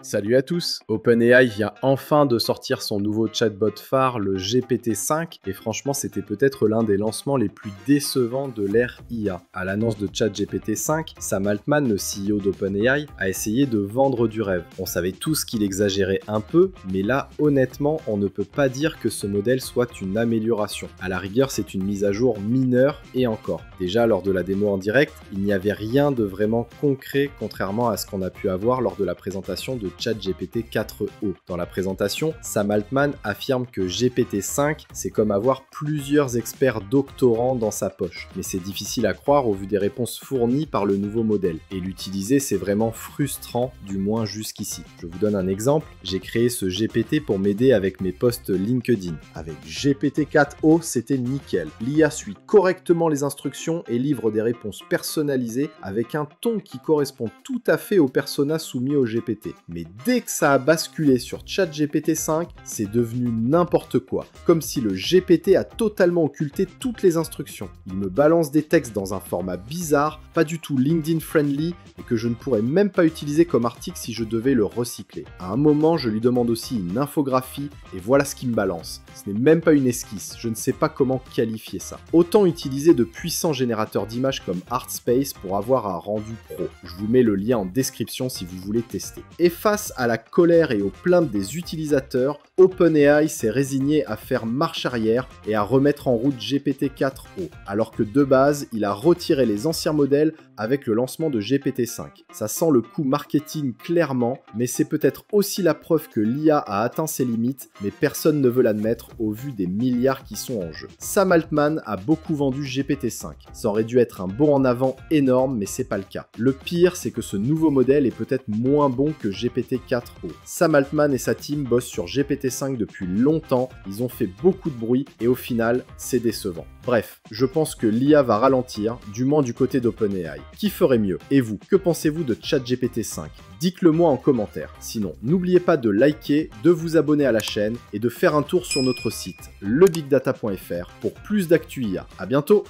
Salut à tous. OpenAI vient enfin de sortir son nouveau chatbot phare, le GPT-5, et franchement c'était peut-être l'un des lancements les plus décevants de l'ère IA. À l'annonce de ChatGPT-5, Sam Altman, le CEO d'OpenAI, a essayé de vendre du rêve. On savait tous qu'il exagérait un peu, mais là honnêtement on ne peut pas dire que ce modèle soit une amélioration. À la rigueur c'est une mise à jour mineure et encore. Déjà lors de la démo en direct, il n'y avait rien de vraiment concret contrairement à ce qu'on a pu avoir lors de la présentation de ChatGPT 4o. Dans la présentation, Sam Altman affirme que GPT-5, c'est comme avoir plusieurs experts doctorants dans sa poche. Mais c'est difficile à croire au vu des réponses fournies par le nouveau modèle. Et l'utiliser, c'est vraiment frustrant, du moins jusqu'ici. Je vous donne un exemple. J'ai créé ce GPT pour m'aider avec mes posts LinkedIn. Avec GPT-4o, c'était nickel. L'IA suit correctement les instructions et livre des réponses personnalisées avec un ton qui correspond tout à fait au persona soumis au GPT. Mais dès que ça a basculé sur ChatGPT 5, c'est devenu n'importe quoi. Comme si le GPT a totalement occulté toutes les instructions. Il me balance des textes dans un format bizarre, pas du tout LinkedIn friendly, et que je ne pourrais même pas utiliser comme article si je devais le recycler. À un moment, je lui demande aussi une infographie, et voilà ce qu'il me balance. Ce n'est même pas une esquisse, je ne sais pas comment qualifier ça. Autant utiliser de puissants générateurs d'images comme ArtSpace pour avoir un rendu pro. Je vous mets le lien en description si vous voulez tester. Et face à la colère et aux plaintes des utilisateurs, OpenAI s'est résigné à faire marche arrière et à remettre en route GPT-4o, alors que de base, il a retiré les anciens modèles avec le lancement de GPT-5. Ça sent le coup marketing clairement, mais c'est peut-être aussi la preuve que l'IA a atteint ses limites, mais personne ne veut l'admettre au vu des milliards qui sont en jeu. Sam Altman a beaucoup vendu GPT-5. Ça aurait dû être un bond en avant énorme, mais c'est pas le cas. Le pire, c'est que ce nouveau modèle est peut-être moins bon que GPT-4o. Sam Altman et sa team bossent sur GPT-5 depuis longtemps, ils ont fait beaucoup de bruit et au final, c'est décevant. Bref, je pense que l'IA va ralentir, du moins du côté d'OpenAI. Qui ferait mieux? Et vous, que pensez-vous de ChatGPT 5? Dites-le moi en commentaire. Sinon, n'oubliez pas de liker, de vous abonner à la chaîne et de faire un tour sur notre site lebigdata.fr pour plus d'actu IA. À bientôt!